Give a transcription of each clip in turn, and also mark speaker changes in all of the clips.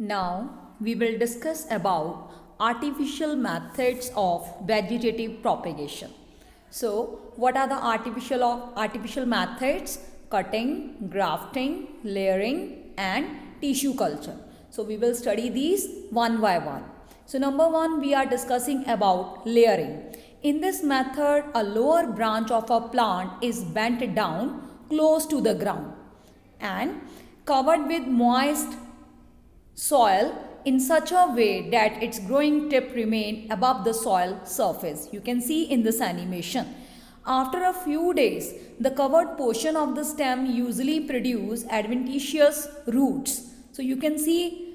Speaker 1: Now we will discuss about artificial methods of vegetative propagation. So what are the artificial methods? Cutting, grafting, layering and tissue culture. So we will study these one by one. So number one, we are discussing about layering. In this method, a lower branch of a plant is bent down close to the ground and covered with moist soil in such a way that its growing tip remain above the soil surface. You can see in this animation. After a few days, the covered portion of the stem usually produce adventitious roots. So you can see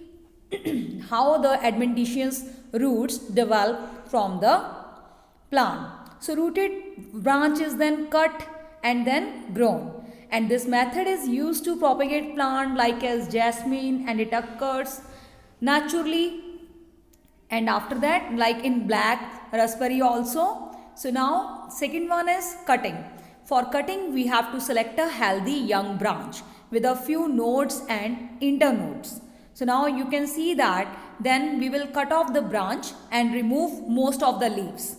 Speaker 1: how the adventitious roots develop from the plant. So rooted branch is then cut and then grown. And this method is used to propagate plant like as jasmine, and it occurs naturally. And after that, like in black raspberry also. So now second one is cutting. For cutting, we have to select a healthy young branch with a few nodes and internodes. So now you can see that then we will cut off the branch and remove most of the leaves.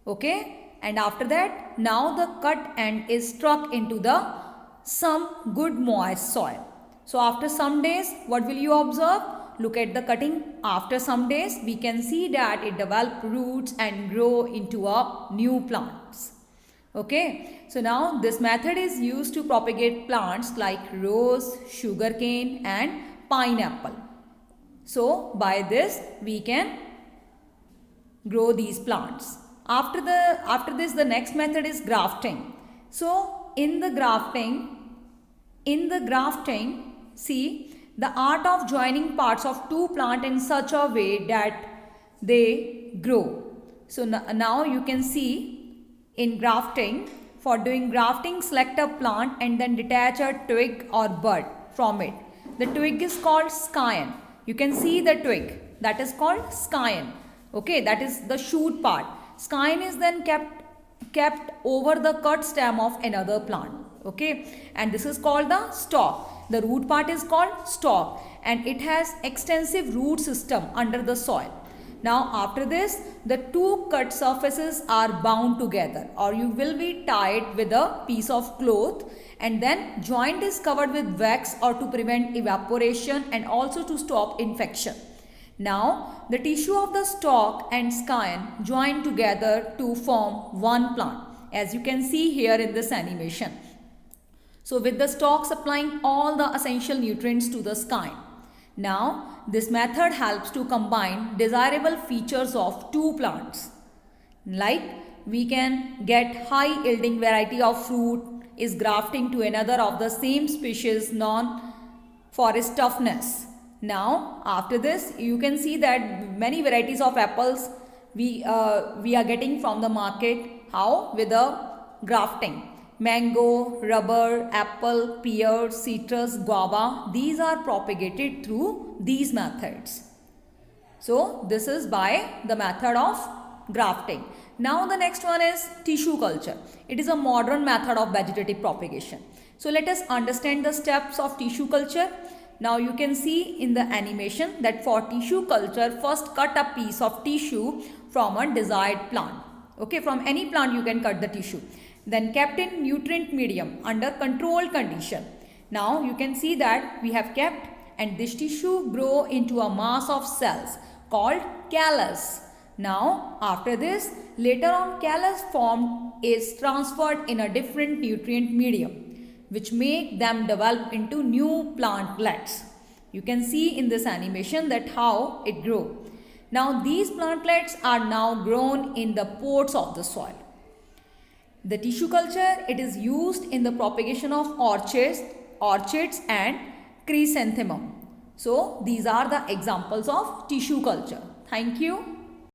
Speaker 1: Okay, and after that, now the cut end is struck into the some good moist soil. So after some days, what will you observe? Look at the cutting. After some days, we can see that it develops roots and grow into a new plants. Okay, so now this method is used to propagate plants like rose, sugarcane and pineapple. So by this we can grow these plants. After this, the next method is grafting. So in the grafting, see, the art of joining parts of two plants in such a way that they grow. So now you can see in grafting, for doing grafting, select a plant and then detach a twig or bud from it. The twig is called scion. You can see the twig, that is called scion. Okay, that is the shoot part. Scion is then kept over the cut stem of another plant. Okay, and this is called the stalk. The root part is called stalk and it has extensive root system under the soil. Now after this, the two cut surfaces are bound together, or you will be tied with a piece of cloth, and then joint is covered with wax or to prevent evaporation and also to stop infection. Now the tissue of the stalk and scion join together to form one plant, as you can see here in this animation. So with the stalk supplying all the essential nutrients to the scion. Now this method helps to combine desirable features of two plants. Like we can get high yielding variety of fruit is grafting to another of the same species known for its toughness. Now after this, you can see that many varieties of apples we are getting from the market. How? With the grafting. Mango, rubber, apple, pear, citrus, guava, these are propagated through these methods. So this is by the method of grafting. Now the next one is tissue culture. It is a modern method of vegetative propagation. So let us understand the steps of tissue culture. Now you can see in the animation that for tissue culture, first cut a piece of tissue from a desired plant. Okay, from any plant you can cut the tissue. Then kept in nutrient medium under controlled condition. Now you can see that we have kept, and this tissue grow into a mass of cells called callus. Now after this, later on callus formed is transferred in a different nutrient medium, which make them develop into new plantlets. You can see in this animation that how it grow. Now these plantlets are now grown in the pores of the soil. The tissue culture, it is used in the propagation of orchids and chrysanthemum. So these are the examples of tissue culture. Thank you.